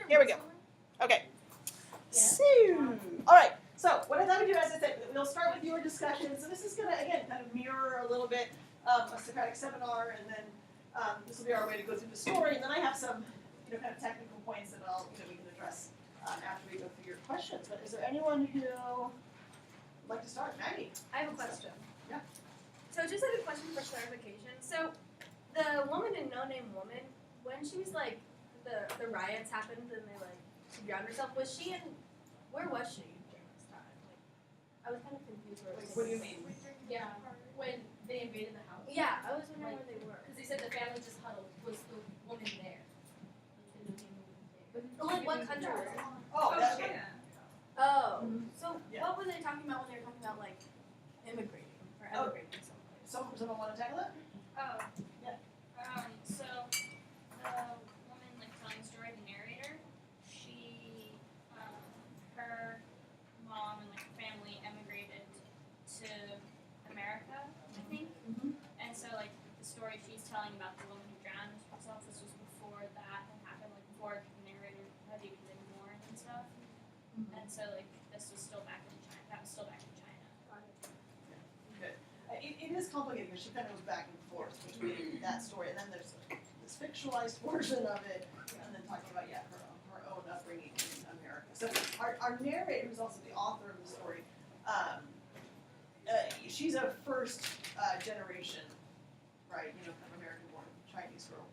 Here we go. Okay. So, all right. So what I thought we'd do, as I said, we'll start with your discussion. So this is going to, again, kind of mirror a little bit a Socratic seminar, and then this will be our way to go through the story. And then I have some, kind of technical points that we can address after we go through your questions. But is there anyone who would like to start? Maggie? I have a question. Yeah. So just like a question for clarification. So the woman in No Name Woman, when she was like, the riots happened and she drowned herself, was she in, where was she during this time? Like, I was kind of confused where it was. What do you mean? Yeah, when they invaded the house. Yeah, I was wondering where they were. Because they said the family just huddled. Was the woman there? Like what country was it? Oh, that's okay. Oh, so Yeah. what were they talking about when they were talking about like immigrating or emigrating someplace? Someone want to tackle it? Oh. Yeah. So the woman telling the story, the narrator, she, her mom and her family emigrated to America, I think. Mm-hmm. And so the story she's telling about the woman who drowned herself, this was before that had happened, before the narrator had even been born and stuff. Mm-hmm. And so this was still back in China. That was still back in China. Good. It is complicated because she kind of goes back and forth between that story, and then there's this fictionalized version of it, and then talking about her own upbringing in America. So our narrator, who's also the author of the story, she's a first generation, right? Kind of American-born Chinese girl.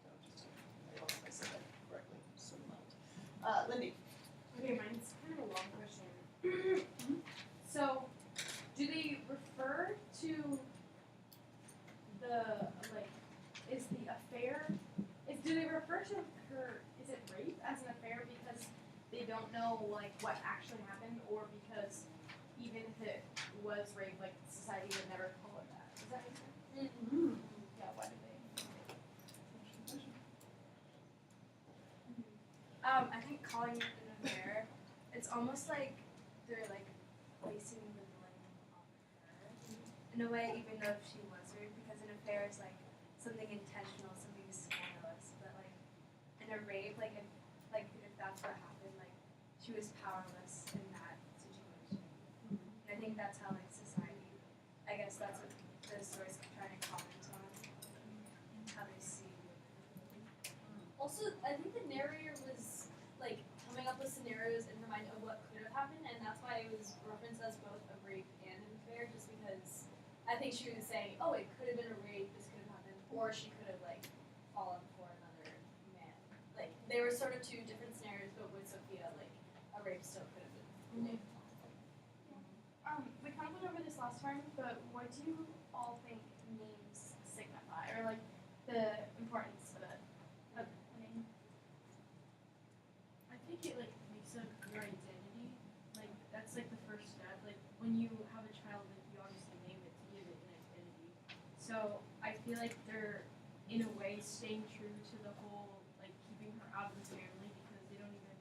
So just I hope I said that correctly. Lindy. Okay, mine's kind of a long question. So, do they refer to the is the affair? Do they refer to her? Is it rape as an affair because they don't know what actually happened, or because even if it was rape, society would never call it that? Does that make sense? Mm-hmm. Yeah. Why do they? I think calling it an affair, it's almost like they're placing the blame on her in a way, even though she was raped, because an affair is something intentional, something scandalous. But in a rape, if that's what happened, she was powerless in that situation. And I think that's how society, I guess that's what the story's trying to comment on, how they see. Also, I think the narrator was coming up with scenarios in her mind of what could have happened, and that's why it was referenced as both a rape and an affair, just because I think she was saying, oh, it could have been a rape, this could have happened, or she could have fallen for another man. They were sort of two different scenarios, but with Sophia, a rape still could have been. We kind of went over this last time, but what do you all think names signify, or the importance of a name? I think it makes up your identity. That's the first step. When you have a child, you obviously name it to give it an identity. So I feel they're in a way staying true to the whole keeping her out of the family, because they don't even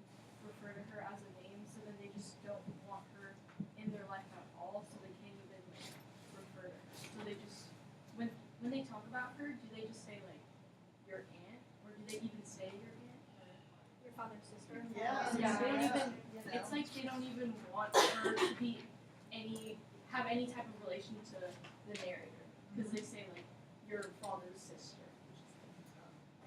refer to her as a name. So then they just don't want her in their life at all. So they can't even refer to her. So they just when they talk about her, do they just say your aunt, or do they even say your aunt? Your father's sister. Yeah. Yeah, they don't even. You know. It's they don't even want her to be have any type of relation to the narrator, because they say your father's sister.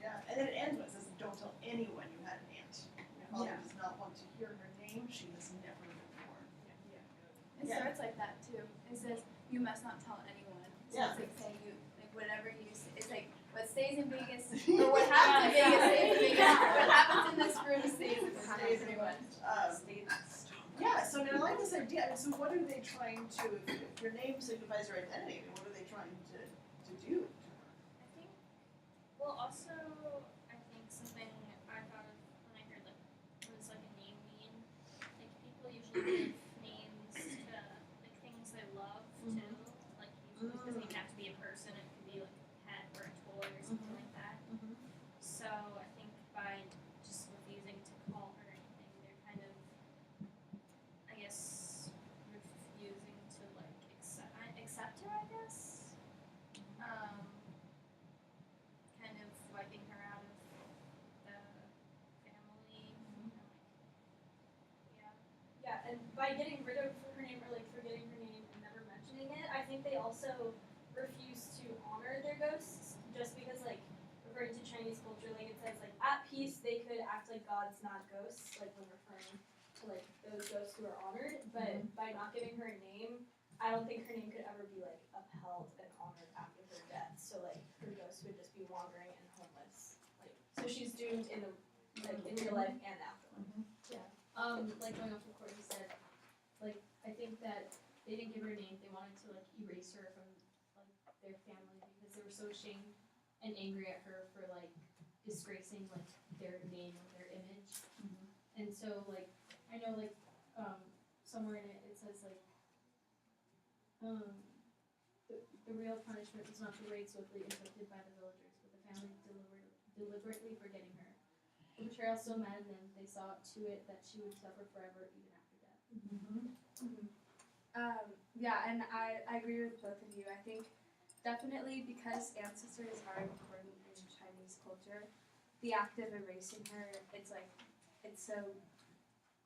Yeah, and then it ends with it says, "Don't tell anyone you had an aunt." Your father Yeah. does not want to hear her name. She has never been born. It Yeah. starts like that too. It says you must not tell anyone. So Yeah. it's saying you whatever you say. It's what stays in Vegas or what happens in Vegas stays in Vegas. What happens in this room stays in this room. Pretty much. Yeah, so now I like this idea. I mean, so what are they trying to, if your name signifies your identity, what are they trying to do? I think, also, I think something I thought of when I heard what does a name mean? People usually give names to things they love too. Usually it doesn't even have to be a person. It could be a pet or a toy or something like that. So I think by just refusing to call her anything, they're kind of, I guess, refusing to accept her. I guess. Kind of wiping her and by getting rid of her name or like forgetting her name and never mentioning it, I think they also refuse to honor their ghosts just because like referring to Chinese culture, like it says like at peace they could act like gods, not ghosts, like when referring to like those ghosts who are honored. But by not giving her a name, I don't think her name could ever be like upheld and honored after her death. So like her ghost would just be wandering and homeless. Like so she's doomed in the like in real life and afterlife. Like going off what Courtney said, like I think that they didn't give her a name. They wanted to like erase her from like their family because they were so ashamed and angry at her for like disgracing like their name or their image. And so like I know like somewhere in it says like the real punishment was not the raid swiftly inflicted by the villagers, but the family deliberately forgetting her. The betrayal so maddened them, they saw to it that she would suffer forever even after death. Yeah, and I agree with both of you. I think definitely because ancestors are important in Chinese culture, the act of erasing her, it's so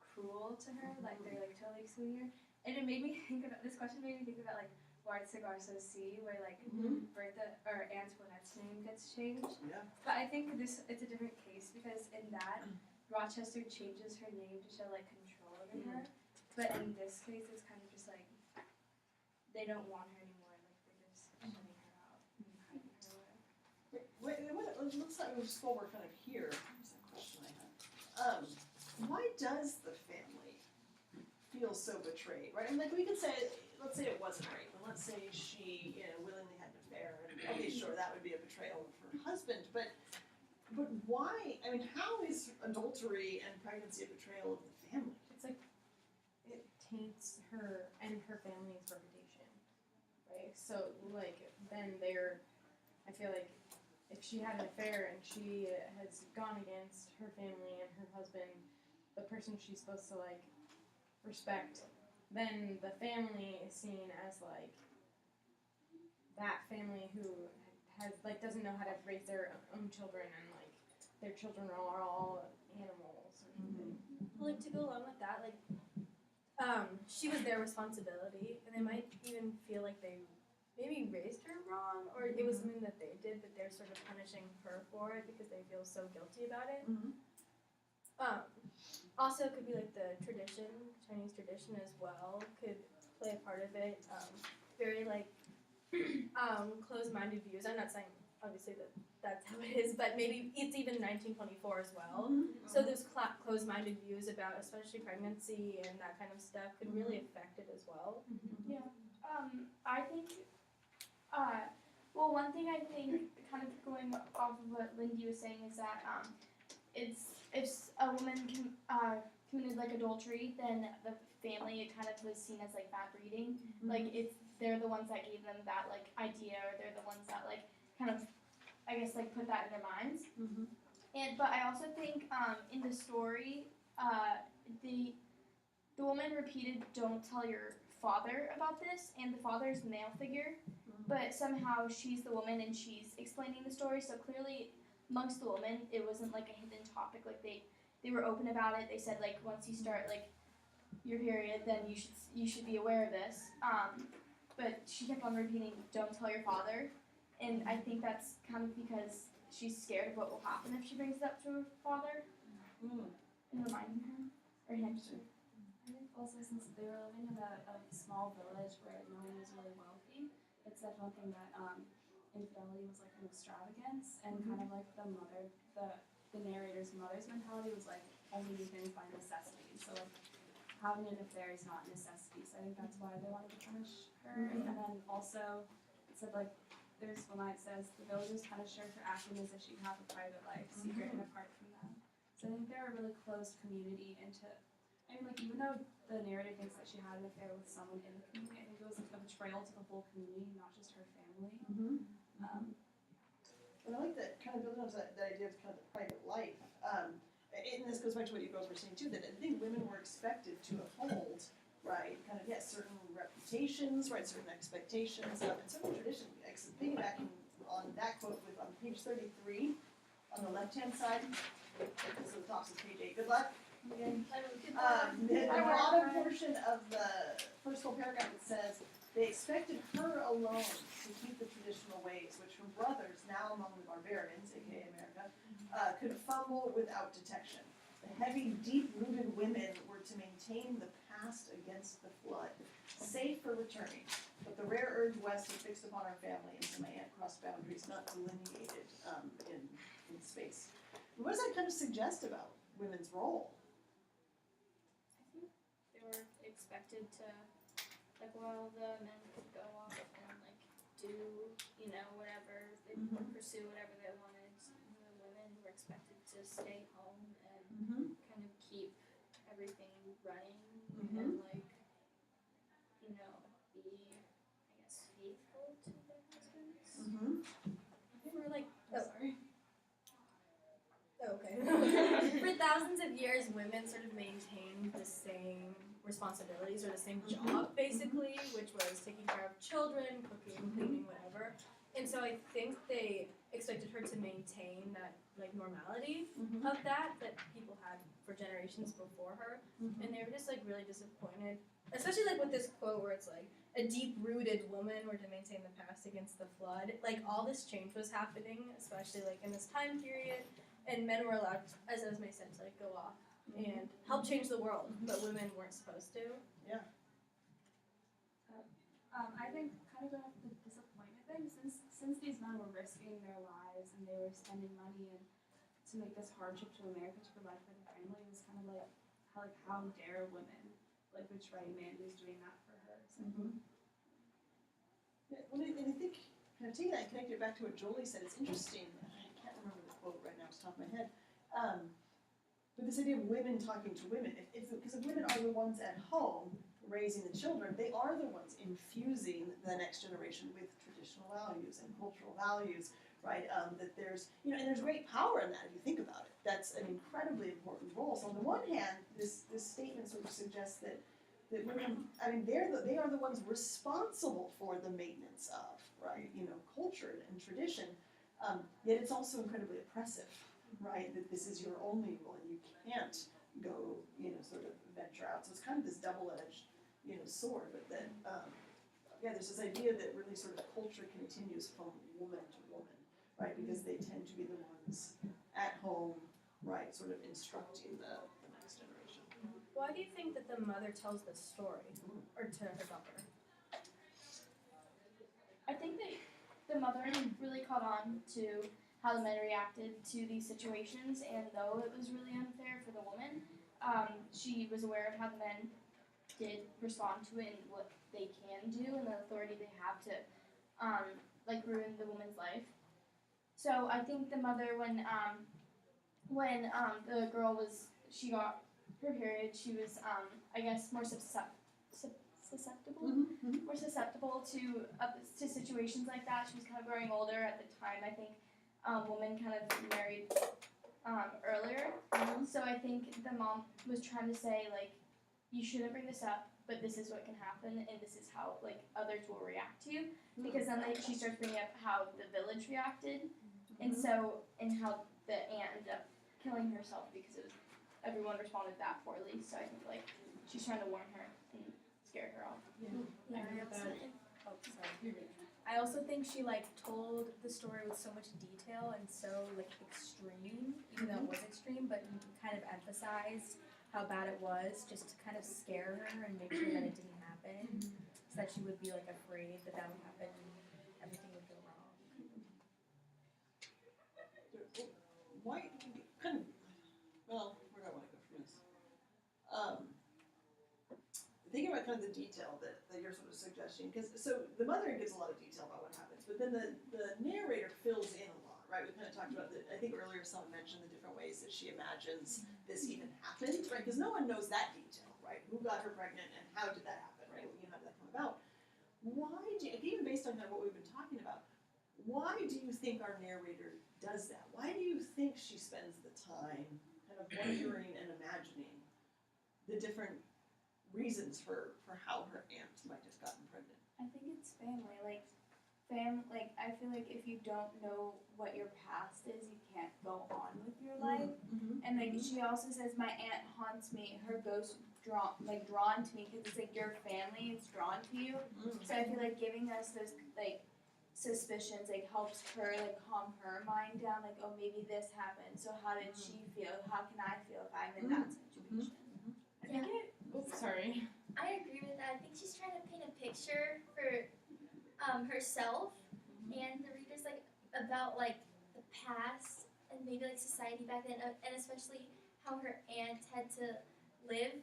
cruel to her, like they're like totally excluding her. And it made me think about, this question made me think about like Wartza Garza C, where like Bertha or Antoinette's name gets changed. Yeah. But I think it's a different case because in that, Rochester changes her name to show like control over her. But in this case, it's kind of just like, they don't want her anymore, like they're just shutting her out and hiding her away. It looks like we'll just while we're kind of here. Here's a question I had. Why does the family feel so betrayed, right? I mean, like we could say, let's say it wasn't rape, and let's say she, willingly had an affair, and okay, sure, that would be a betrayal of her husband, but why? I mean, how is adultery and pregnancy a betrayal of the family? It's like it taints her and her family's reputation, right? So like then I feel like if she had an affair and she has gone against her family and her husband, the person she's supposed to like respect, then the family is seen as like that family who has like doesn't know how to raise their own children and like their children are all animals or something. Well, like to go along with that, like she was their responsibility, and they might even feel like they maybe raised her wrong, or it was something that they did, but they're sort of punishing her for it because they feel so guilty about it. Also, it could be like the tradition, Chinese tradition as well, could play a part of it. Very like closed-minded views. I'm not saying obviously that that's how it is, but maybe it's even 1924 as well. So those closed-minded views about especially pregnancy and that kind of stuff could really affect it as well. I think, well, one thing I think, kind of going off of what Lindy was saying, is that it's if a woman committed like adultery, then the family, it kind of was seen as like bad breeding. Like if they're the ones that gave them that like idea, or they're the ones that like kind of, I guess, like put that in their minds. But I also think in the story, the woman repeated, "Don't tell your father about this," and the father's male figure, but somehow she's the woman and she's explaining the story. So clearly, amongst the women, it wasn't like a hidden topic. Like they were open about it. They said like once you start like your period, then you should be aware of this. But she kept on repeating, "Don't tell your father," and I think that's kind of because she's scared of what will happen if she brings it up to her father and reminding her or him. I think also since they were living in a small village where no one was really wealthy, it said one thing that infidelity was like an extravagance, and kind of like the narrator's mother's mentality was like only do things by necessity. So like having an affair is not necessity. So I think that's why they wanted to punish her. And then also it said like there's one line that says the villagers punished her for acting as if she had a private life, secret and apart from them. So I think they're a really closed community into. I mean, like, even though the narrator thinks that she had an affair with someone in the community, I think it was like a betrayal to the whole community, not just her family. And I like that, kind of building on that idea of kind of the private life. And this goes back to what you girls were saying too, that I think women were expected to uphold, right, kind of, yes, certain reputations, right, certain expectations, and certain tradition. Piggybacking on that quote on page 33, on the left-hand side, because the top is page 8, good luck. The bottom portion of the first whole paragraph, it says, they expected her alone to keep the traditional ways, which her brothers, now among the barbarians, aka America, could fumble without detection. The heavy, deep-rooted women were to maintain the past against the flood, safe for returning. But the rare urge west was fixed upon our family, and so my aunt crossed boundaries not delineated in space. What does that kind of suggest about women's role? They were expected to, like, while the men could go off and, like, do, you know, whatever, they would pursue whatever they wanted, the women were expected to stay home and kind of keep everything running and, like, you know, be, I guess, faithful to their husbands. For, like, sorry. Okay. For thousands of years, women sort of maintained the same responsibilities or the same job, basically, which was taking care of children, cooking, cleaning, whatever. And so I think they expected her to maintain that, like, normality of that people had for generations before her. And they were just, like, really disappointed. Especially, like, with this quote where it's, like, a deep-rooted woman were to maintain the past against the flood. Like, all this change was happening, especially, like, in this time period. And men were allowed, as Esme said, to, like, go off and help change the world, but women weren't supposed to. I think kind of the disappointment thing, since these men were risking their lives and they were spending money and to make this hardship to America to provide for their family, it was kind of like how dare women like betray men who's doing that for her. So. Yeah, well, and I think, kind of taking that and connecting it back to what Jolie said, it's interesting. I can't remember the quote right now off the top of my head. But this idea of women talking to women, because if women are the ones at home raising the children, they are the ones infusing the next generation with traditional values and cultural values, right? That there's, and there's great power in that if you think about it. That's an incredibly important role. So on the one hand, this statement sort of suggests that women, they are the ones responsible for the maintenance of, right, culture and tradition. Yet it's also incredibly oppressive, right? That this is your only role and you can't go, sort of venture out. So it's kind of this double-edged, sword. But then, there's this idea that really sort of culture continues from woman to woman, right? Because they tend to be the ones at home, right, sort of instructing the next generation. Why do you think that the mother tells this story, or to her daughter? I think that the mother really caught on to how the men reacted to these situations, and though it was really unfair for the woman, she was aware of how the men did respond to it and what they can do and the authority they have to, ruin the woman's life. So I think the mother, when the girl she got her period, she was, I guess, more susceptible, more susceptible to situations like that. She was kind of growing older at the time. I think women kind of married earlier. So I think the mom was trying to say, like, you shouldn't bring this up, but this is what can happen, and this is how, like, others will react to you. Because then she starts bringing up how the village reacted, and how the aunt ended up killing herself because everyone responded that poorly. So I think, like, she's trying to warn her and scare her off. I also think she, like, told the story with so much detail and so, like, extreme, even though it was extreme, but kind of emphasized how bad it was, just to kind of scare her and make sure that it didn't happen, so that she would be, like, afraid that would happen and everything would go wrong. Why, where do I want to go from this? Thinking about kind of the detail that you're sort of suggesting, so the mother gives a lot of detail about what happens, but then the narrator fills in a lot, right? We kind of talked about I think earlier someone mentioned the different ways that she imagines this even happened, right? Because no one knows that detail, right? Who got her pregnant and how did that happen, right? How did that come about? Why even based on kind of what we've been talking about, why do you think our narrator does that? Why do you think she spends the time kind of wondering and imagining the different reasons for how her aunt might have gotten pregnant? I think it's family. Like, like I feel like if you don't know what your past is, you can't go on with your life. Mm-hmm. And like she also says, my aunt haunts me. Her ghost drawn to me because it's like your family is drawn to you. So I feel like giving us those like suspicions like helps her like calm her mind down. Like, oh, maybe this happened. So how did she feel? How can I feel if I'm in that situation? I think it. Oops, sorry. I agree with that. I think she's trying to paint a picture for herself and the readers, like about like the past and maybe like society back then, and especially how her aunt had to live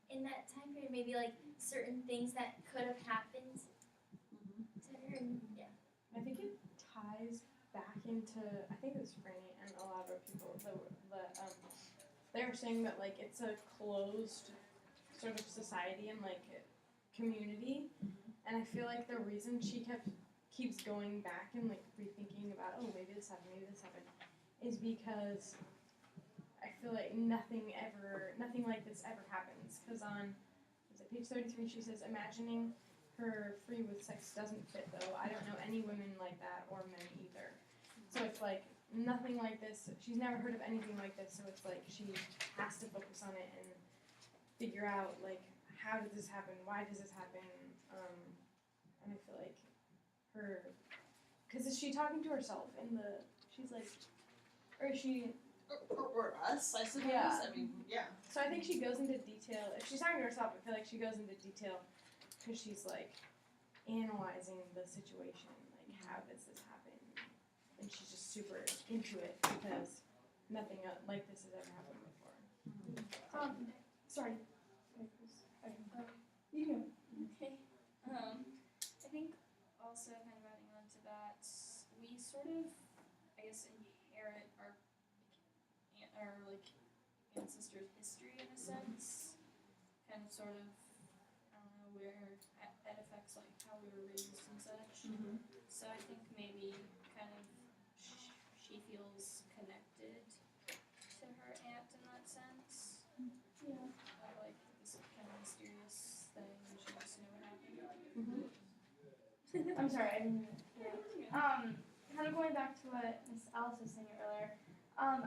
in that time period. Maybe like certain things that could have happened to her. And, yeah. I think it ties back into, I think it was Franny and a lot of other people, they were saying that like it's a closed sort of society and like community, and I feel like the reason she keeps going back and like rethinking about, oh, maybe this happened, is because I feel like nothing like this ever happens, because on page 33 she says, imagining her free with sex doesn't fit though. I don't know any women like that or men either. So it's like nothing like this. She's never heard of anything like this, so it's like she has to focus on it and figure out like how did this happen? Why does this happen? And I feel like because is she talking to herself in the? She's like, or is she? Or us, I suppose. Yeah. I mean, yeah. So I think she goes into detail. If she's talking to herself, I feel like she goes into detail because she's like analyzing the situation, like how does this happen, and she's just super into it because nothing like this has ever happened before. Sorry. You do. Okay. I think also kind of adding on to that, we sort of, I guess, inherit our like ancestors' history in a sense, kind of sort of, I don't know, where it affects like how we were raised and such. So I think maybe kind of she feels connected to her aunt in that sense. Yeah. Like this kind of mysterious thing, and she wants to know what happened. I'm sorry, I didn't. Kind of going back to what Miss Alice was saying earlier.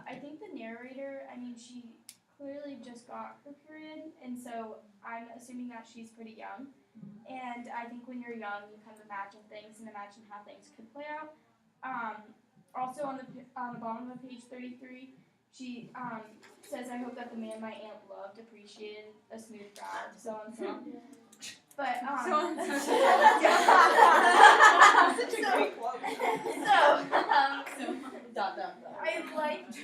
I think the narrator, I mean, she clearly just got her period, and so I'm assuming that she's pretty young. And I think when you're young, you kind of imagine things and imagine how things could play out. Also on the bottom of page 33, she says, "I hope that the man my aunt loved appreciated a smooth brow, so and so." But Such a great quote. Dot. I liked,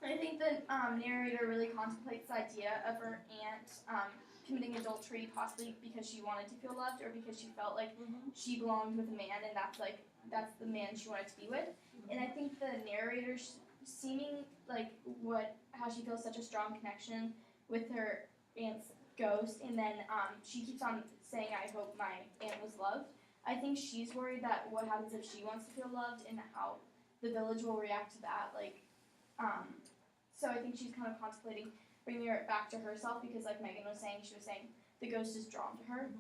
I think the narrator really contemplates the idea of her aunt committing adultery, possibly because she wanted to feel loved or because she felt like she belonged with a man, and that's the man she wanted to be with. And I think the narrator seeming like how she feels such a strong connection with her aunt's ghost, and then she keeps on saying, "I hope my aunt was loved." I think she's worried that what happens if she wants to feel loved and how the village will react to that. So I think she's kind of contemplating bringing it back to herself because, like Megan was saying, she was saying the ghost is drawn to her,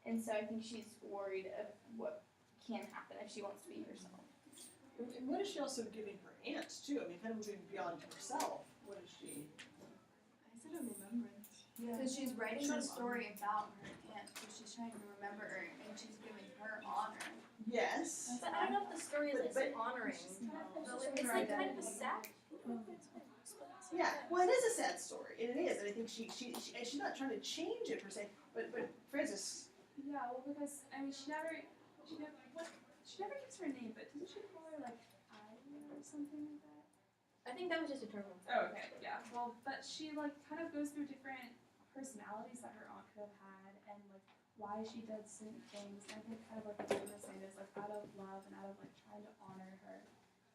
and so I think she's worried of what can happen if she wants to be herself. And what is she also giving her aunt too? I mean, kind of moving beyond herself. What is she? I said a remembrance. Yeah. Because she's writing a story about her aunt, so she's trying to remember her, and she's giving her honor. Yes. But I don't know if the story is But- honoring. It's It's like kind of a sad. Yeah. Well, it is a sad story, and it is. And I think she and she's not trying to change it per se. But Frances. Yeah, well, because I mean, she never gives her name, but doesn't she call her like Ivy or something like that? I think that was just a term. Oh, okay, yeah. Well, but she like kind of goes through different personalities that her aunt could have had, and like why she did certain things. And I think kind of like what Megan was saying is like out of love and out of like trying to honor her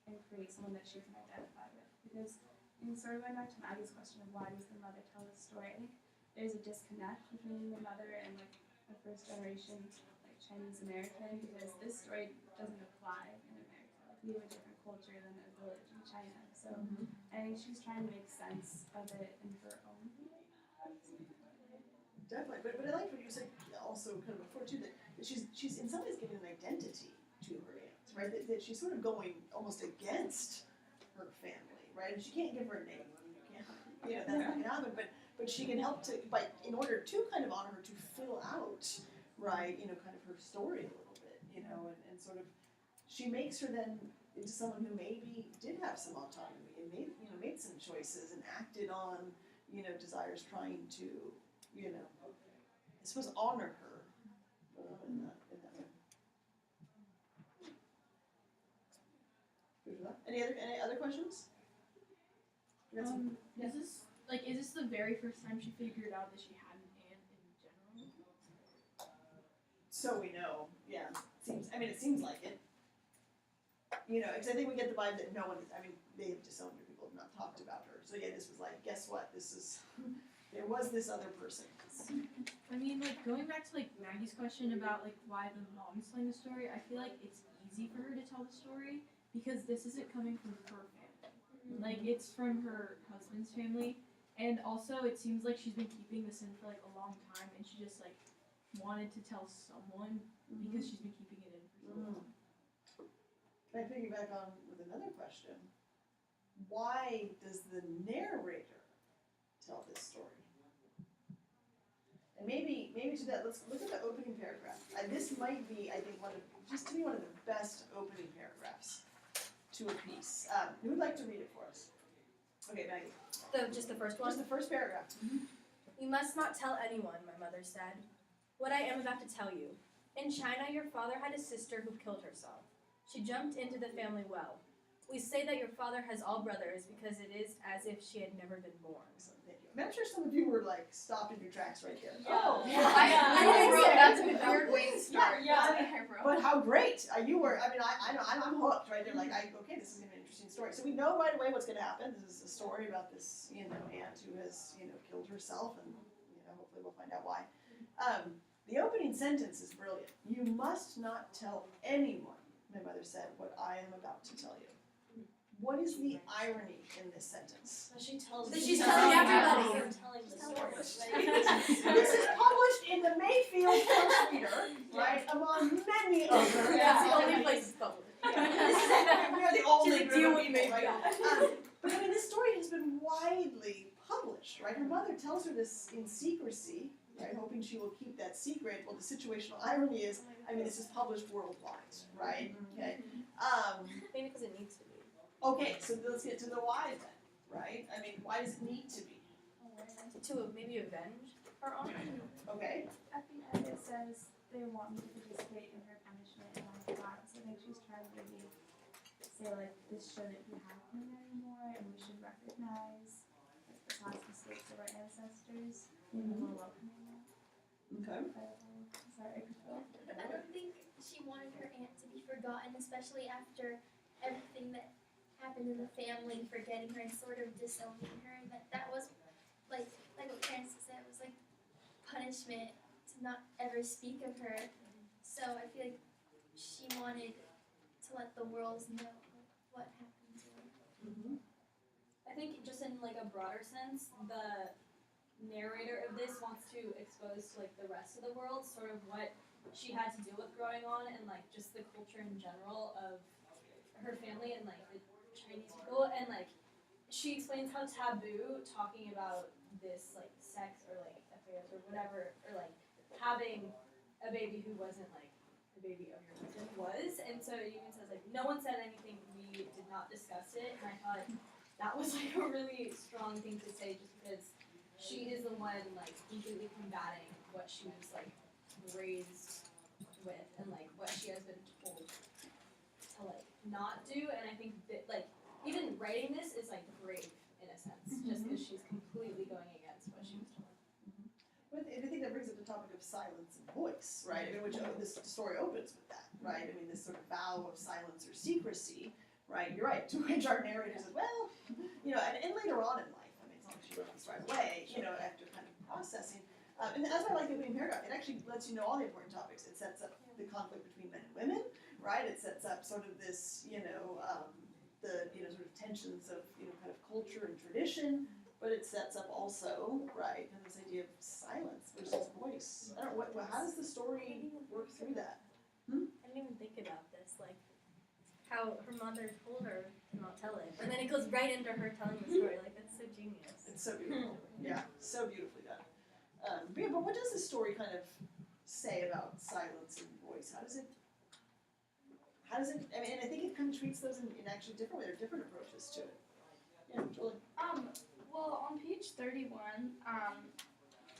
and create someone that she can identify with. Because in sort of going back to Maggie's question of why does the mother tell this story, I think there's a disconnect between the mother and like the first generation like Chinese American, because this story doesn't apply in America. Like we have a different culture than a village in China. So I think she's trying to make sense of it in her own way. Definitely, but I liked what you said also kind of before too, that she's in some ways giving an identity to her aunt, right? That she's sort of going almost against her family, right? And she can't give her a name. That's not gonna happen. But she can help to, in order to kind of honor her, to fill out, right? Kind of her story a little bit, and sort of, she makes her then into someone who maybe did have some autonomy and made some choices and acted on, desires, trying to, I suppose, honor her in that way. Good for that. Any other questions? You got some- Is this the very first time she figured out that she had an aunt in general? So we know, yeah. It seems like it. Because I think we get the vibe that no one is, they have disowned her, people have not talked about her. So yeah, this was like, guess what? There was this other person. Going back to Maggie's question about why the mom's telling the story, I feel like it's easy for her to tell the story because this isn't coming from her family. It's from her husband's family, and also it seems like she's been keeping this in for a long time, and she just wanted to tell someone because she's been keeping it in for so long. Can I piggyback on with another question? Why does the narrator tell this story? And maybe to that, let's look at the opening paragraph. This might be, I think, one of the best opening paragraphs to a piece. Who would like to read it for us? Okay, Maggie. Just the first one? Just the first paragraph. You must not tell anyone, my mother said, what I am about to tell you. In China, your father had a sister who killed herself. She jumped into the family well. We say that your father has all brothers because it is as if she had never been born. So, thank you. I'm sure some of you were stopped in your tracks right there. Yeah. Oh, I wrote wrote that's that's a a weird way to start. But how great! You were. I know. I'm hooked right there. Okay, this is gonna be an interesting story. So we know right away what's gonna happen. This is a story about this, aunt who has, killed herself, and hopefully we'll find out why. The opening sentence is brilliant. You must not tell anyone, my mother said, what I am about to tell you. What is the irony in this sentence? She's telling everybody. Telling the story. This is published in the Mayfield First Reader, right? Among many other. That's the only place it's published. We are the only She's a group deal of with people, right? Mayfield. But this story has been widely published, right? Her mother tells her this in secrecy, right? Hoping she will keep that secret. Well, the situational irony is, this is published worldwide, right? Okay. Maybe because it needs to be. Okay, so let's get to the why then, right? Why does it need to be? To maybe avenge her honor? Okay. At the end it says they want me to participate in her punishment and all of that. So I think she's trying to maybe say this shouldn't be happening anymore and we should recognize the past mistakes of our ancestors and we're welcoming them. Okay. Sorry. But I don't think she wanted her aunt to be forgotten, especially after everything that happened in the family, forgetting her and sort of disowning her. That was like what Francis said, was punishment to not ever speak of her. So I feel like she wanted to let the world know what happened to her. Mm-hmm. I think just in a broader sense, the narrator of this wants to expose to the rest of the world sort of what she had to deal with growing on and just the culture in general of her family and the Chinese people, and she explains how taboo talking about this sex or affairs or whatever, or having a baby who wasn't the baby of your husband was, and so it even says no one said anything, we did not discuss it, and I thought that was a really strong thing to say just because she is the one completely combating what she was raised with and what she has been told to not do, and I think that even writing this is brave in a sense, just because she's completely going against what she was told. But I think that brings up the topic of silence and voice, right? Which this story opens with that, right? This sort of vow of silence or secrecy, right? You're right. To which our narrator says, well, and later on in life, it's not like she wrote this right away, after kind of processing. And that's why I like the opening paragraph. It actually lets you know all the important topics. It sets up the conflict between men and women, right? It sets up sort of this, the sort of tensions of kind of culture and tradition, but it sets up also, right, and this idea of silence versus voice. I don't know, how does the story work through that? I didn't even think about this, like how her mother told her to not tell it, and then it goes right into her telling the story. Like that's so genius. It's so beautiful. Yeah, so beautifully done. But what does the story kind of say about silence and voice? How does it? I mean, I think it kind of treats those in actually different way. There are different approaches to it. Yeah, Julie. Well, on page 31,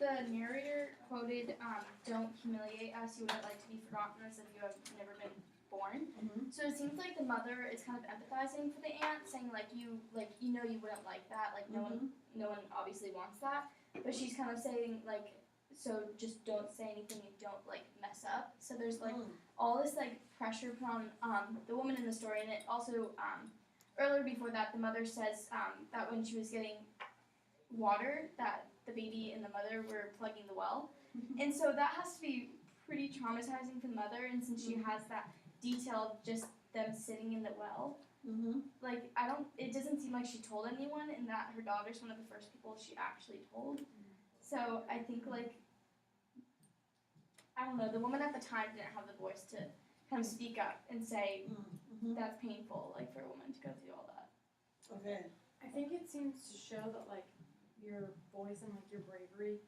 the narrator quoted, "Don't humiliate us. You wouldn't like to be forgotten as if you have never been born." Mm-hmm. So it seems like the mother is kind of empathizing for the aunt, saying you wouldn't like that. Like no one obviously wants that. But she's kind of saying so just don't say anything and don't mess up. So there's all this pressure put on the woman in the story, and it also earlier before that the mother says that when she was getting water that the baby and the mother were plugging the well, and so that has to be pretty traumatizing for the mother. And since she has that detail of just them sitting in the well, it doesn't seem like she told anyone, and that her daughter's one of the first people she actually told. So I think I don't know, the woman at the time didn't have the voice to kind of speak up and say that's painful, for a woman to go through all that. Okay. I think it seems to show that your voice and your bravery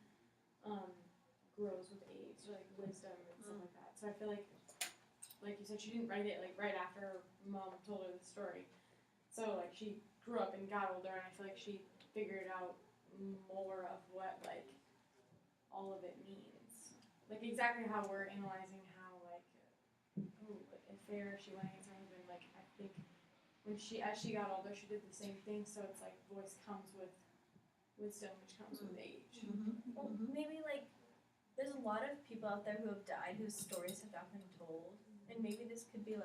grows with age, wisdom and stuff like that. So I feel like you said, she didn't write it right after her mom told her the story. So she grew up and got older, and I feel like she figured out more of what all of it means. Exactly how we're analyzing how affair she went against her husband. I think as she got older, she did the same thing. So it's voice comes with wisdom, which comes with age. Well, maybe there's a lot of people out there who have died whose stories have not been told, and maybe this could be a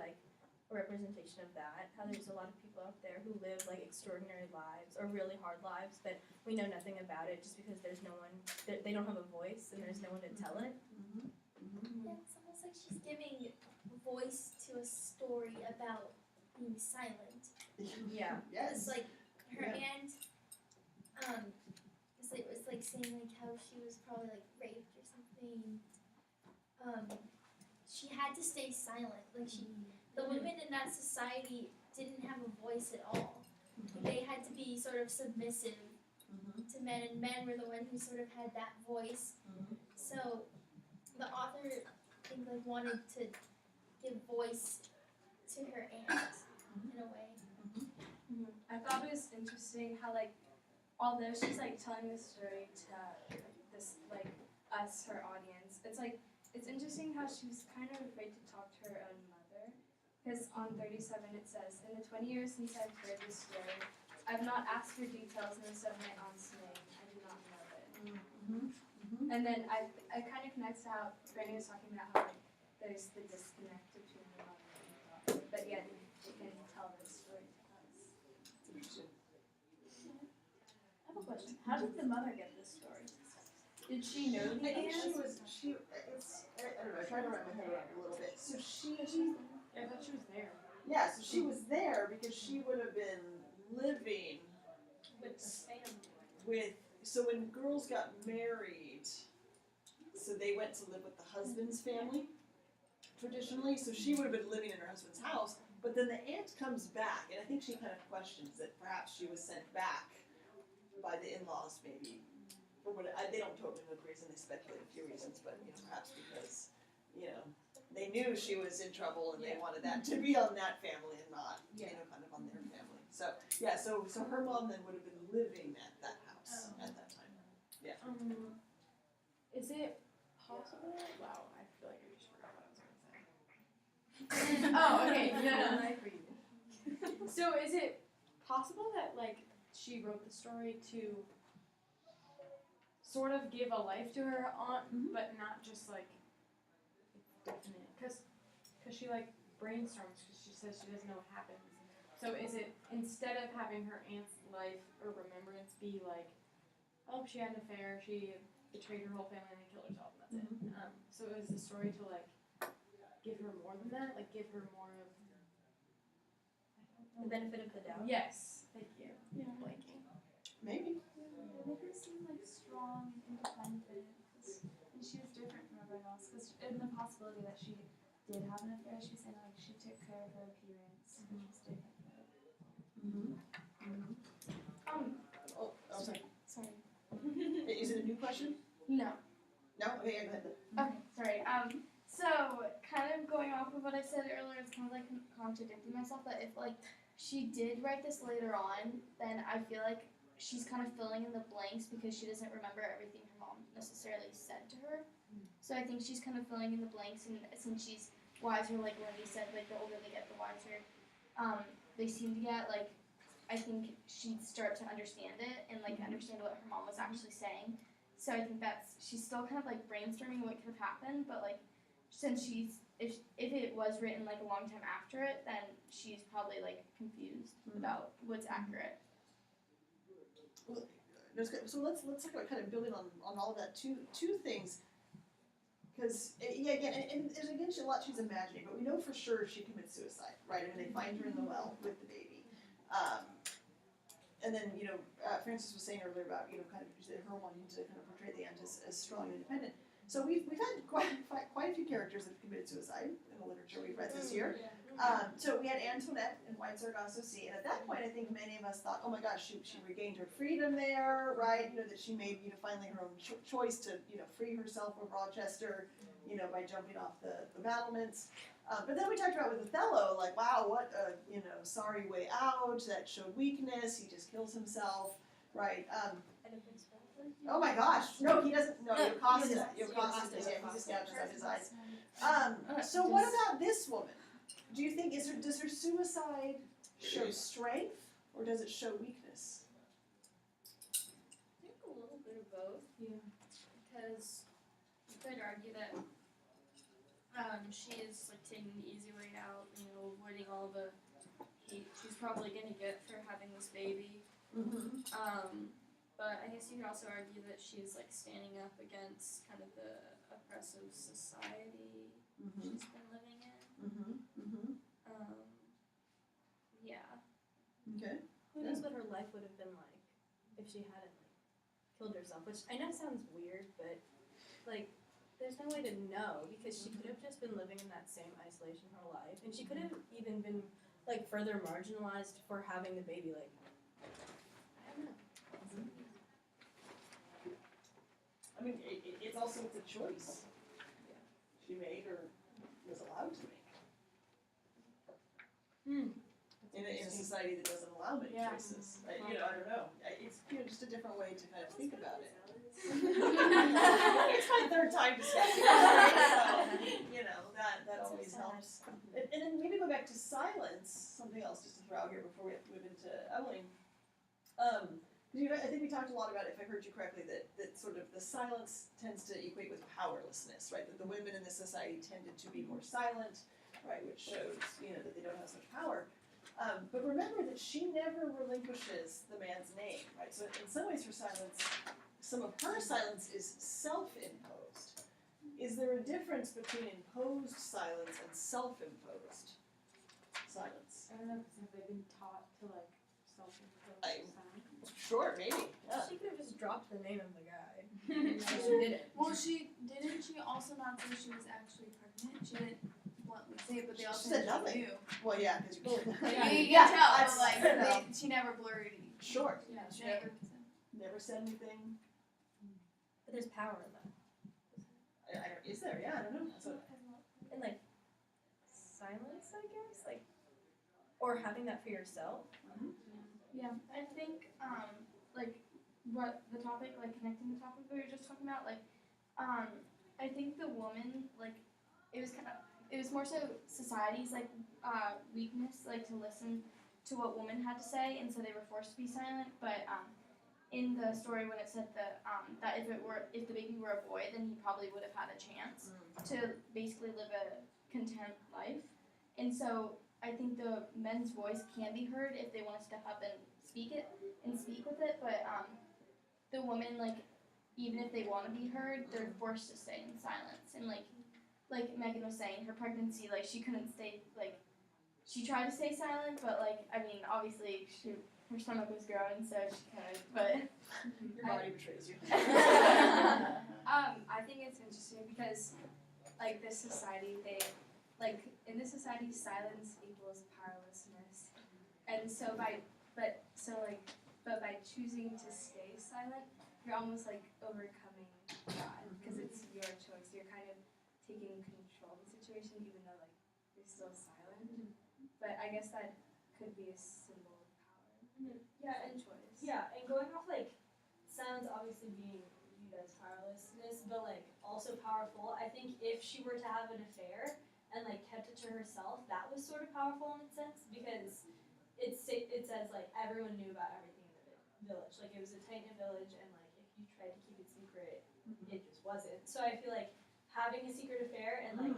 representation of that. How there's a lot of people out there who live extraordinary lives or really hard lives, but we know nothing about it just because there's no one. They don't have a voice, and there's no one to tell it. Yeah, it's almost like she's giving voice to a story about being silent. Yeah. Yes. It's her Yeah. aunt, it was saying how she was probably raped or something. She had to stay silent. The women in that society didn't have a voice at all. They had to be sort of submissive to men, and men were the one who sort of had that voice. So the author, I think, wanted to give voice to her aunt in a way. I thought it was interesting how although she's telling this story to this us, her audience, it's interesting how she was kind of afraid to talk to her own mother. Because on 37 it says, "In the 20 years since I've heard this story, I've not asked for details in the of my aunt's name. I do not know it." And then I kind of connects to how Granny was talking about how there's the disconnect between the mother and the daughter, but yet she can tell this story to us. It's interesting. I have a question. How did the mother get this story? Did she know I the think aunt? I don't know, I tried to wrap my head around it a little bit. So I thought she was there. yeah, so she was there because she would have been living With the family. so when girls got married, so they went to live with the husband's family, traditionally, so she would have been living in her husband's house, but then the aunt comes back, and I think she kind of questions that perhaps she was sent back by the in-laws, maybe, for what, they don't totally know the reason, they speculate a few reasons, but, perhaps because, they knew she was in trouble and they wanted that to be on that family and not, kind of on their family. So, yeah, so her mom then would have been living at that house at that time. Yeah. Is it possible? Wow, I feel like I just forgot what I was going to say. Oh, okay. No. So is it possible that she wrote the story to sort of give a life to her aunt, but not just definite? Because she brainstorms because she says she doesn't know what happens. So is it instead of having her aunt's life or remembrance be oh, she had an affair, she betrayed her whole family and then killed herself, and that's it. So is the story to give her more than that, give her more of The benefit of the doubt. Yes, thank you. Yeah. Blanking. Maybe. Make her seem strong and independent, and she was different from everyone else. Because in the possibility that she did have an affair, she was saying like she took care of her appearance, which was different. Oh, sorry. Sorry. Is it a new question? No. No? Okay, yeah, go ahead. Okay, sorry. So kind of going off of what I said earlier, it's kind of like contradicting myself. But if like she did write this later on, then I feel like she's kind of filling in the blanks because she doesn't remember everything her mom necessarily said to her. So I think she's kind of filling in the blanks, and since she's wiser, like Lindy said, like the older they get, the wiser they seem to get. Like I think she'd start to understand it and like understand what her mom was actually saying. So I think she's still kind of like brainstorming what could have happened, but like since if it was written like a long time after it, then she's probably like confused about what's accurate. So let's talk about kind of building on all of that. Two things. Because again, and there's again a lot she's imagining, but we know for sure she commits suicide, right? I mean, they find her in the well with the baby, and then Frances was saying earlier about kind of her wanting to kind of portray the aunt as strong and independent. So we've had quite a few characters that have committed suicide in the literature we've read this year. So we had Antoinette in White Sargasso Sea, and at that point, I think many of us thought, oh my gosh, she regained her freedom there, right? That she made finally her own choice to free herself from Rochester, by jumping off the battlements. But then we talked about with Othello, like, wow, what a sorry way out. That showed weakness. He just kills himself, right? Oh my gosh, no, he doesn't. No, Jocasta does. Yeah, he just gouges out his eyes. So what about this woman? Do you think does her suicide show strength or does it show weakness? I think a little bit of both. Yeah. Because you could argue that she is like taking the easy way out, avoiding all the hate she's probably gonna get for having this baby. But I guess you could also argue that she's like standing up against kind of the oppressive society she's been living in. Yeah. Okay. Who knows what her life would have been like if she hadn't killed herself? Which I know sounds weird, but there's no way to know because she could have just been living in that same isolation her whole life, and she could have even been further marginalized for having the baby. I don't know. I mean, it's also a choice she made or was allowed to make. In a society that doesn't allow many choices, right? I don't know. It's just a different way to kind of think about it. It's my third time discussing it, so that always helps. And then maybe go back to silence. Something else just to throw out here before we move into Emily. I think we talked a lot about, if I heard you correctly, that sort of the silence tends to equate with powerlessness, right? That the women in this society tended to be more silent, right? Which shows, that they don't have so much power. But remember that she never relinquishes the man's name, right? So in some ways some of her silence is self-imposed. Is there a difference between imposed silence and self-imposed silence? I don't know, because have they been taught to self-impose silence? Sure, maybe. Yeah. She could have just dropped the name of the guy. She didn't. Well, she also not say she was actually pregnant? She didn't bluntly say it, but they also She said nothing. knew. Well, yeah, because you You can tell, that's- but she never blurred. Sure. Yeah, She she never. never said anything. But there's power in that. I don't. Is there? Yeah, I don't know. So, And silence, I guess, or having that for yourself. Yeah, I think what the topic, connecting the topic we were just talking about, I think the woman, it was more so society's weakness, to listen to what women had to say, and so they were forced to be silent. But in the story when it said that if the baby were a boy, then he probably would have had a chance to basically live a content life. And so I think the men's voice can be heard if they want to step up and speak with it, but the women, even if they want to be heard, they're forced to stay in silence. And like Megan was saying, her pregnancy, she couldn't stay, she tried to stay silent, but obviously her stomach was growing, so she couldn't, but your body betrays you. I think it's interesting because, this society, like in this society, silence equals powerlessness, and so by choosing to stay silent, you're almost like overcoming God because it's your choice. You're kind of taking control of the situation, even though like you're still silent. But I guess that could be a symbol of power. Yeah, and Choice. yeah, and going off like silence obviously being viewed as powerlessness, but like also powerful. I think if she were to have an affair and like kept it to herself, that was sort of powerful in a sense because it says like everyone knew about everything in the village. Like it was a tight knit village, and like if you tried to keep it secret, it just wasn't. So I feel like having a secret affair and like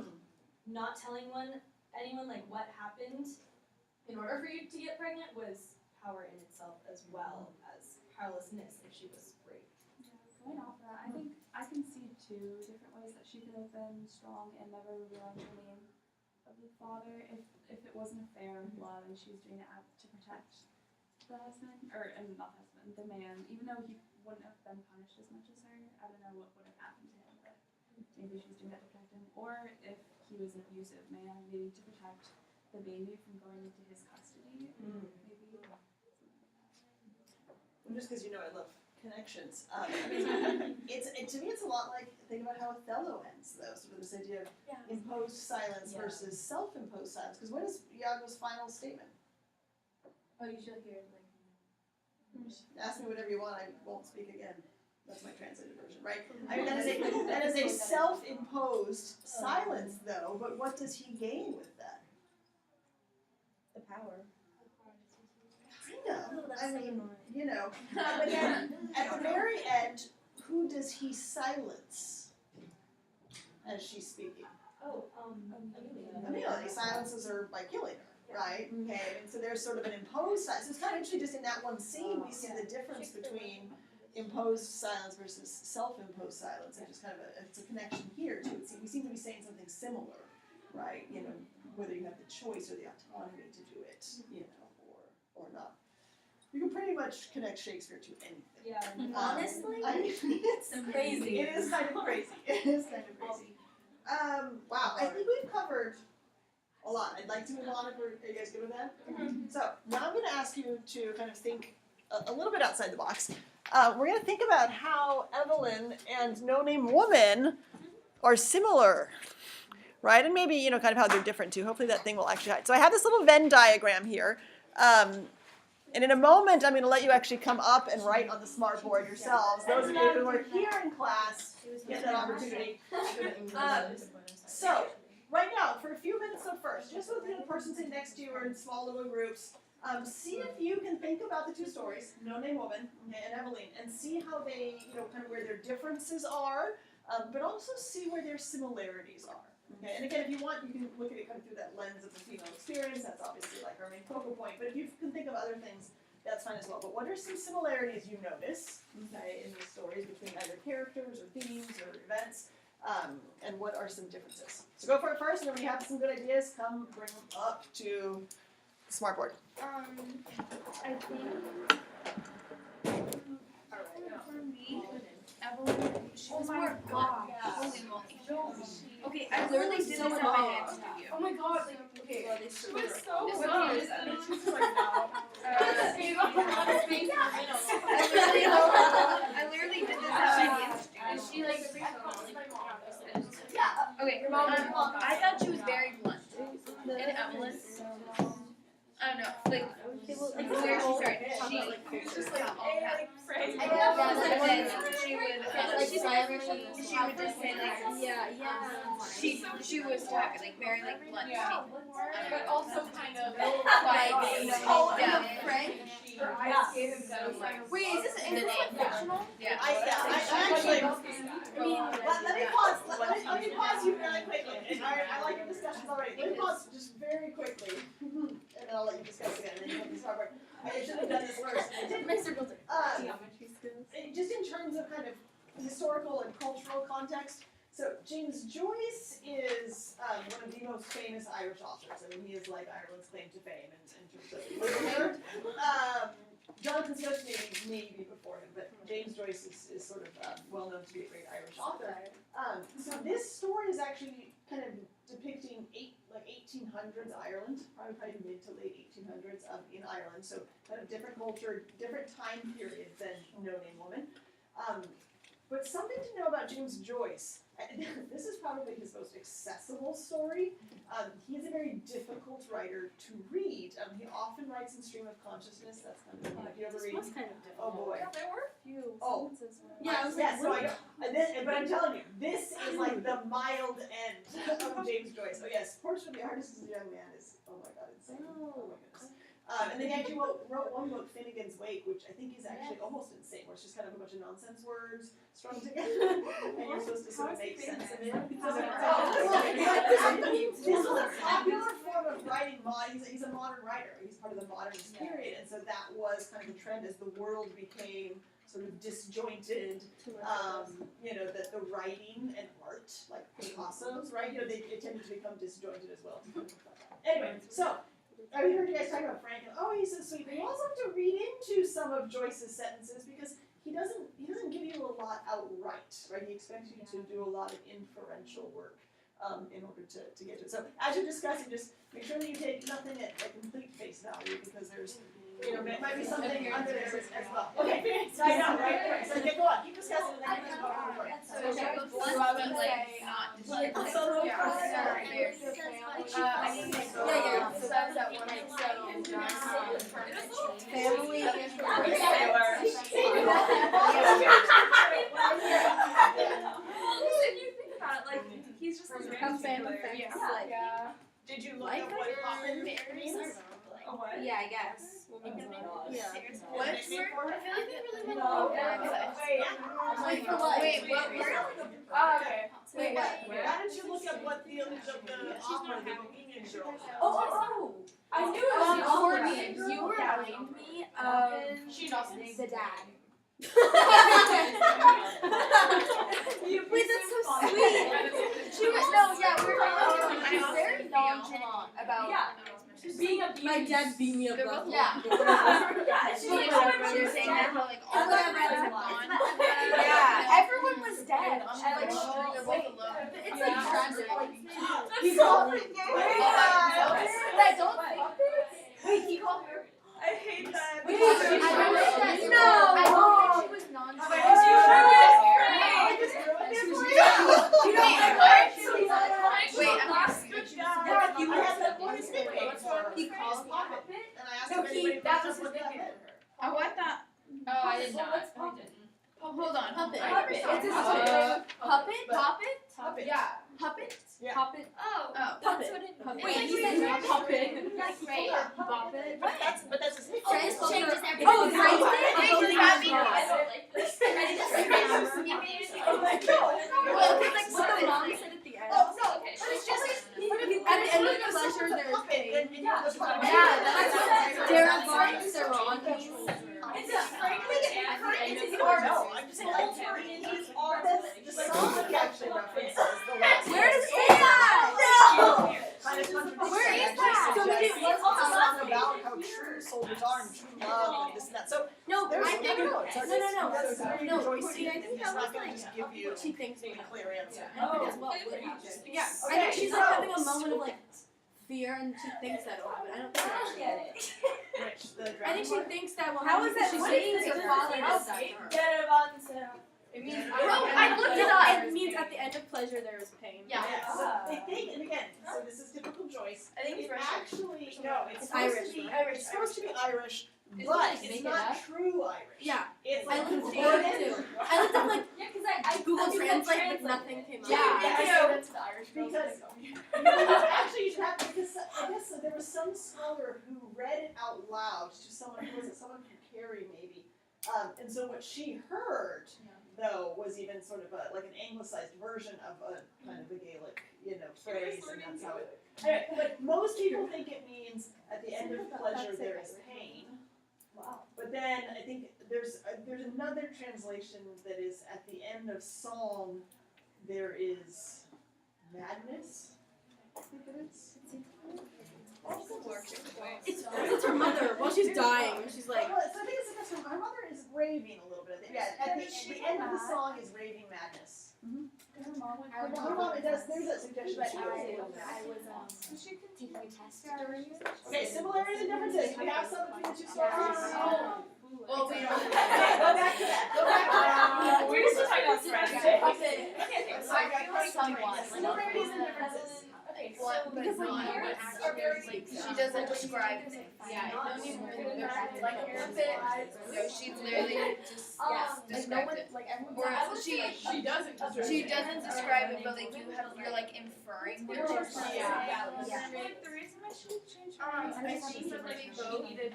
not telling anyone like what happened in order for you to get pregnant was power in itself as well as powerlessness if she was raped. Going off of that, I think I can see two different ways that she could have been strong and never revealing the name of the father if it wasn't a fair love and she was doing it to protect the husband, or not husband, the man, even though he wouldn't have been punished as much as her. I don't know what would have happened to him, but maybe she was doing that to protect him. Or if he was an abusive man, maybe to protect the baby from going into his custody. Maybe something like that. Well, just because I love connections. I mean, to me, it's a lot like, think about how Othello ends, though. Sort of this idea of imposed silence versus self-imposed silence. Because what is Iago's final statement? Oh, you should hear it like. Ask me whatever you want, I won't speak again. That's my translated version, right? I mean, that is a self-imposed silence, though. But what does he gain with that? The power. Kind of. I mean, but then at the very end, who does he silence as she's speaking? Amelia. He silences her by killing her, right? Okay, and so there's sort of an imposed silence. So it's kind of interesting, just in that one scene, we see the difference between imposed silence versus self-imposed silence. And just kind of it's a connection here too. We seem to be saying something similar, right? Whether you have the choice or the autonomy to do it, or not. You can pretty much connect Shakespeare to anything. Yeah. Honestly? I mean, it's crazy. It is kind of crazy. It is kind of crazy. Wow, I think we've covered a lot. I'd like to move on if are you guys good with that? So now I'm going to ask you to kind of think a little bit outside the box. We're going to think about how Evelyn and No Name Woman are similar, right? And maybe, kind of how they're different too. Hopefully that thing will actually hide. So I have this little Venn diagram here. And in a moment, I'm going to let you actually come up and write on the smart board yourselves. Those of you who are here in class get that opportunity. So, right now, for a few minutes at first, just with the person sitting next to you or in small little groups, see if you can think about the two stories, No Name Woman and Evelyn, and see how they, kind of where their differences are, but also see where their similarities are. Okay, and again, if you want, you can look at it kind of through that lens of the female experience. That's obviously like our main focal point. But if you can think of other things, that's fine as well. But what are some similarities you notice, okay, in these stories between either characters or themes or events? And what are some differences? So go for it first, and then when you have some good ideas, come bring them up to the smart board. I think for me, Evelyn, she was more God. Holy moly. Okay, I literally did this at my dance studio. Oh my god, like, okay. She was so good. I literally did this at my dance studio. And she like, okay, I thought she was very blunt. And Evelyn, I don't know, like where she started. She just like all that. She would just say like she was talking like very like blunt. Yeah. But also kind of like French. Wait, is this fictional? Yeah. I actually. Let me pause. Let me pause you really quickly. I like your discussions already. Let me pause just very quickly, and then I'll let you discuss again. And then you have to start. I should have done this first. Just in terms of kind of historical and cultural context. So James Joyce is one of the most famous Irish authors. I mean, he is like Ireland's claim to fame in terms of literature. Jonathan Swift maybe before him, but James Joyce is sort of well known to be a great Irish author. So this story is actually kind of depicting 1800s Ireland, probably mid to late 1800s in Ireland. So kind of different culture, different time period than No Name Woman. But something to know about James Joyce. This is probably his most accessible story. He is a very difficult writer to read. He often writes in stream of consciousness. That's kind of if you ever read. kind of Oh boy. There were a few Oh. sentences where Yeah, but I'm telling you, this is like the mild end of James Joyce. Oh yes, Portrait of the Artist as a Young Man is, oh my god, insane. Oh my goodness. And then he actually wrote one book, Finnegan's Wake, which I think is actually almost insane, where it's just kind of a bunch of nonsense words strung together, and you're supposed to sort of make sense of it. This was a popular form of writing. He's a modern writer. He's part of the modernist period, and so that was kind of the trend as the world became sort of disjointed. The writing and art, like Picasso's, right? They tended to become disjointed as well. Anyway, so I heard you guys talking about Frank, and oh, he's so sweet. But you also have to read into some of Joyce's sentences because he doesn't give you a lot outright, right? He expects you to do a lot of inferential work in order to get to it. So as you're discussing, just make sure that you take nothing at complete face value because there's there might be something under there as well. Okay, so I know, right? Anyway, so go on, keep discussing and then you can go on. He's just Did you look up what Hoffman means? Oh, what? Yeah, I guess. Yeah. What? Next week for her? I feel like we really went Oh, over okay. it. Wait, what? Okay. Wait, what? Why don't you look up what the image of the opera, the Bohemian Girl? I knew it was Courtney. You remind me of the dad. Wait, that's so sweet. She was she's very nonchalant about being abused. my dad beat me up. Yeah. She was saying that how like all the friends have gone. Yeah, everyone was dead. She like they're both alone. It's like tragic. He's all But I don't think Wait, he called her. I hate that. I don't think she was nonchalant. He called Poppet, and I asked him if anybody that knows was what his that nickname. meant. Oh, I thought. Oh, I did not. I didn't. Hold on. Puppet. Puppet. It's his Puppet. Puppet? Poppet? Puppet. Yeah. Puppet? Yeah. Puppet? Oh, Oh. that's what it Puppet. Wait, you said not puppet. Right. Puppet? But that's his name. It changes everything. Oh, it's right there? Oh my god. Well, because like what the mom said at the end. Oh, no. Okay. But it's just At the end of pleasure, there's pain. Yeah, that's what Yeah, that's what Darren Lawrence, they're on. It's frankly encouraging. No, I'm just saying over in his artists, the song that he actually references the last Where one. does it say that? No! Kind of contradictory. Where is Actually that? suggests Somebody it's a song about how true soldiers are and true love and this and that. So No, there's I think no, it's no. That's very No, rejoicing, I and think he's that not was going to like just give you what she thinks a clear answer. Because what would happen? Yeah. I think she's like having a moment of like fear and she thinks that it'll happen. I don't think that's it. Which the I think she drama thinks that will How happen is that? because What she's is seeing it? her father How does that to her. It means. I looked it up. It means at the end of pleasure there is pain. Yeah. Yes. So they think, and again, so this is typical Joyce. I think it's It Russian. actually, no, it's It's supposed Irish, to be right? It's supposed to be Irish, Is but it it's make it not up? true Irish. Yeah. It's I like looked it recorded. up too. I looked up like Yeah, because I Google I Translate, but nothing came up. Yeah. that's the Irish girls. Because actually you should have because I guess there was some scholar who read it out loud to someone who was someone from Kerry maybe, and so what she heard though was even sort of like an anglicized version of a kind of a Gaelic phrase, and that's how it. Anyway, but most people think it means at the end of pleasure there is pain. Wow. But then I think there's another translation that is at the end of song there is madness. It's her mother while she's dying. She's like, Well, so I think it's because her mother is raving a little bit. Yeah, at the end of the song is Raving Madness. Her mom, it does, there's that suggestion. But She was I was taking a test during Okay, similarities and differences. We have some between the two stories. well, we don't. Okay, go back to that. Go back to that. We're just talking about friends. Similarities and differences. Okay, because my parents are very she doesn't describe things. Yeah, Not don't even really like a little bit. No, she's literally just Like no one, like everyone. Or she doesn't. she doesn't describe it, but like you're like inferring what you're saying. Yeah. Like the reason why she changed I her name, think she said like she needed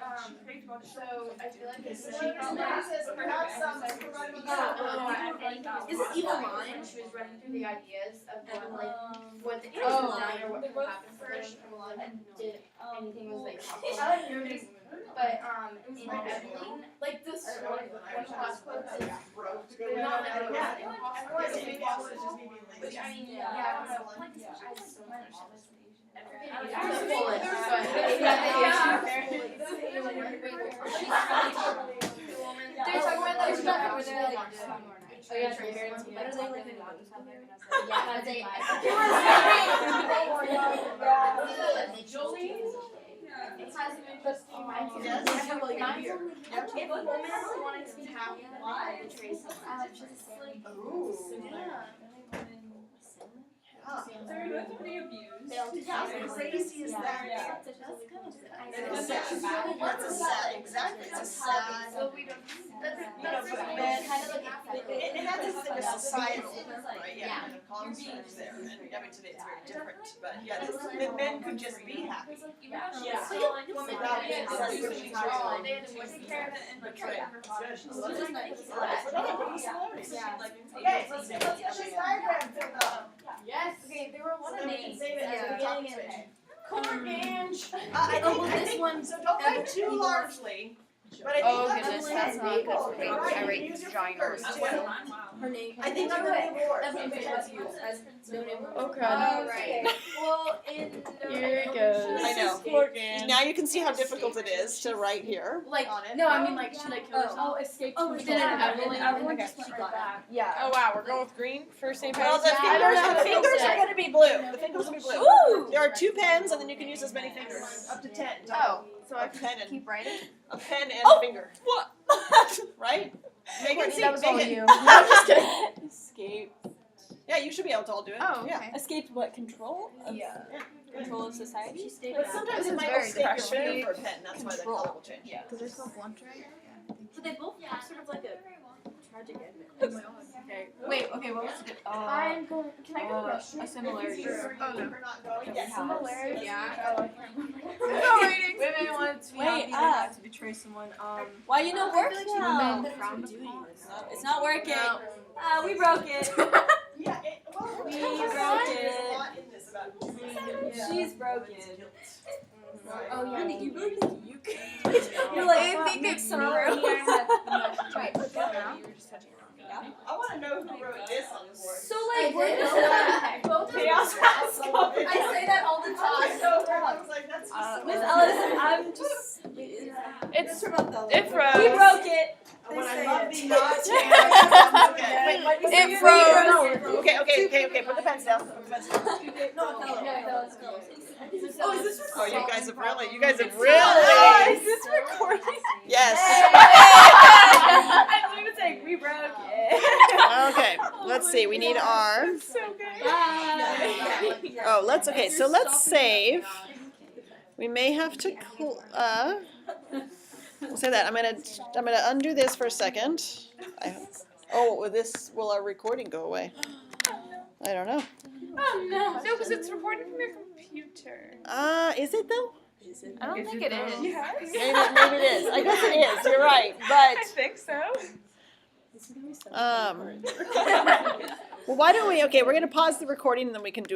So I feel like it's Perhaps some provide Is it Evil Line? She was running through the ideas of what the Oh. or what could happen first and did anything was like possible. But in Evelyn, like this one of the last quotes is not like Otherwise, it maybe also is just me being which lazy. I mean yeah, I don't know, like this I so much They're talking about those stuff where they're like, oh yeah, your parents better like in one It has an interesting mindset. If a woman wanted to be happy, why betray someone? Ooh. They're both pretty abused. How crazy is that? That's That's a sad, exactly, it's a sad. It has a societal, right, yeah, kind of constructs there, and I mean today it's very different, but yeah, this, men could just be happy. Without being excessively strong. That's right. Okay, let's get this diagram filled out. Yes. Okay, there were a lot So of we can names. save it as a talking switch. Cornbranch. I think, so don't write too largely, but I think. Oh, that's goodness, a that's little not good people, for me. right? I You rate use your drawing fingers arts. too. Her name. I think you're gonna be bored. No name. Oh crap. Oh right. Well, in Here it goes. I know. Now you can see how difficult it is to write here. Like on it. no, I mean like she like killed herself. escape. Oh, we did it in Evelyn. Everyone Okay. just went right back. Yeah. Oh wow, we're going with green for St. Well, Patrick's the Day. fingers are gonna be blue. The fingers will be blue. Ooh. There are 2 pens, and then you can use as many fingers, up to 10. Oh, so I A pen and keep writing? a pen and a finger. What? Right? Megan, see, That was all Megan. you. No, I'm just kidding. Escape. Yeah, you should be able to all do it. Oh, Yeah. okay. Escape what? Control? Yeah. Control of society? But sometimes This it is might very mistake your pressuring. finger for a pen. That's why the Control. color will change. Yeah. Because there's no blunt right? So they both have sort of like a tragic ending. Okay. Wait, okay, what was it? I'm going. Can I go to the restroom? A similarity. For not going. Yes. Similarity. Yeah. Oh, I can't remember. Women want to Wait, to betray someone. Why you no work now? Women frown upon. It's not working. No. We broke it. Yeah. Well, We there's broke a it. lot in this about. She's broken. Right. Oh yeah, you broke it. You're like, I think it's true. I want to know who wrote this on the board. So like, Both Chaos Rascal. I say that all the I time. know. I was like, that's Miss Ellis, I'm just. It's We it froze. broke it. When I love thee not, okay. It froze. Okay. Put the pens down. Put the pens down. Oh, is this Oh, you guys have really. Oh, is this recording? Yes. I didn't even say we broke it. Okay. Let's see. We need our. So good. Bye. Oh, let's. Okay. So let's save. We may have to. We'll say that. I'm gonna undo this for a second. Will our recording go away? I don't know. Oh no. No, because it's recorded from your computer. Is it though? I don't think it is. Yes. Maybe it is. I guess it is. You're right. I think so. Well, why don't we? Okay, we're gonna pause the recording and then we can do.